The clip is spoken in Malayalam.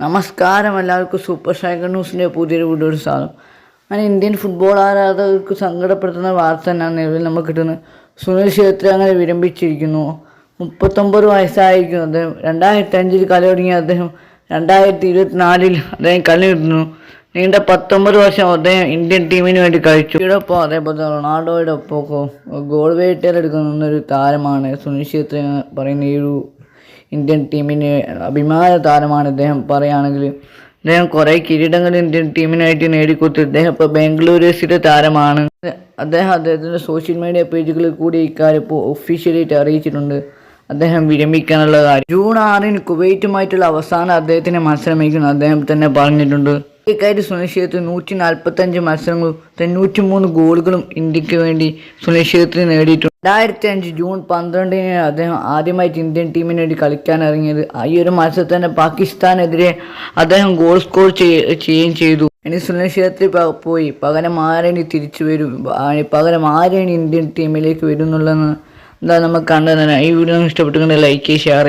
നമസ്കാരം, എല്ലാവർക്കും സൂപ്പർ സ്ട്രൈക്കർ ന്യൂസിൻ്റെ പുതിയൊരു വീഡിയോ സ്വാഗതം. അങ്ങനെ ഇന്ത്യൻ ഫുട്ബോൾ ആരാധകർക്ക് സങ്കടപ്പെടുത്തുന്ന വാർത്ത തന്നെയാണ് നിലവിൽ നമുക്ക് കിട്ടുന്നത്. സുനിൽ ഛേത്രി അങ്ങനെ വിരമിച്ചിരിക്കുന്നു. 39 വയസ്സായിരിക്കുന്നു അദ്ദേഹം. 2005 കളി തുടങ്ങിയ അദ്ദേഹം 2024 അദ്ദേഹം കളി നിർത്തുന്നു. നീണ്ട 19 വർഷം അദ്ദേഹം ഇന്ത്യൻ ടീമിന് വേണ്ടി കളിച്ചു. ഇതോടൊപ്പം അതേപോലെ റൊണാൾഡോയുടെ ഒപ്പം ഗോൾ വേട്ടയിലെടുക്കുന്ന ഒരു താരമാണ് സുനിൽ ഛേത്രി എന്ന് പറയുന്ന ഈ ഒരു ഇന്ത്യൻ ടീമിന് അഭിമാന താരമാണ്. ഇദ്ദേഹം പറയുകയാണെങ്കിൽ അദ്ദേഹം കുറേ കിരീടങ്ങൾ ഇന്ത്യൻ ടീമിനായിട്ട് നേടിക്കൊടുത്തു. ഇദ്ദേഹം ഇപ്പോൾ ബാംഗ്ലൂർ എഫ്സിയുടെ താരമാണ്. അദ്ദേഹത്തിൻ്റെ സോഷ്യൽ മീഡിയ പേജുകളിൽ കൂടി ഇക്കാര്യം ഇപ്പോൾ ഒഫീഷ്യലായിട്ട് അറിയിച്ചിട്ടുണ്ട്. അദ്ദേഹം വിരമിക്കാനുള്ള കാര്യം ജൂൺ 6 കുവൈറ്റുമായിട്ടുള്ള അവസാന അദ്ദേഹത്തിൻ്റെ മത്സരമായിരിക്കും അദ്ദേഹം തന്നെ പറഞ്ഞിട്ടുണ്ട്. ഇക്കാര്യം സുനിൽ ഛേത്രി 145 മത്സരങ്ങളും 93 ഗോളുകളും ഇന്ത്യക്ക് വേണ്ടി സുനിൽ ഛേത്രി നേടിയിട്ടുണ്ട്. 2005 ജൂൺ 12 അദ്ദേഹം ആദ്യമായിട്ട് ഇന്ത്യൻ ടീമിന് വേണ്ടി കളിക്കാൻ ഇറങ്ങിയത്. ഈ ഒരു മത്സരത്തിൽ തന്നെ പാകിസ്ഥാനെതിരെ അദ്ദേഹം ഗോൾ സ്കോർ ചെയ്യുകയും ചെയ്തു. ഇനി സുനിൽ ഛേത്രി പോയി പകരം ആരെയാണ് തിരിച്ചു വരും, പകരം ആരെയാണ് ഇന്ത്യൻ ടീമിലേക്ക് വരുന്നുള്ളതെന്ന് നമുക്ക് കണ്ടു തന്നെ. ഈ വീഡിയോ ഇഷ്ടപ്പെട്ടുകൊണ്ട് ലൈക്ക് ഷെയർ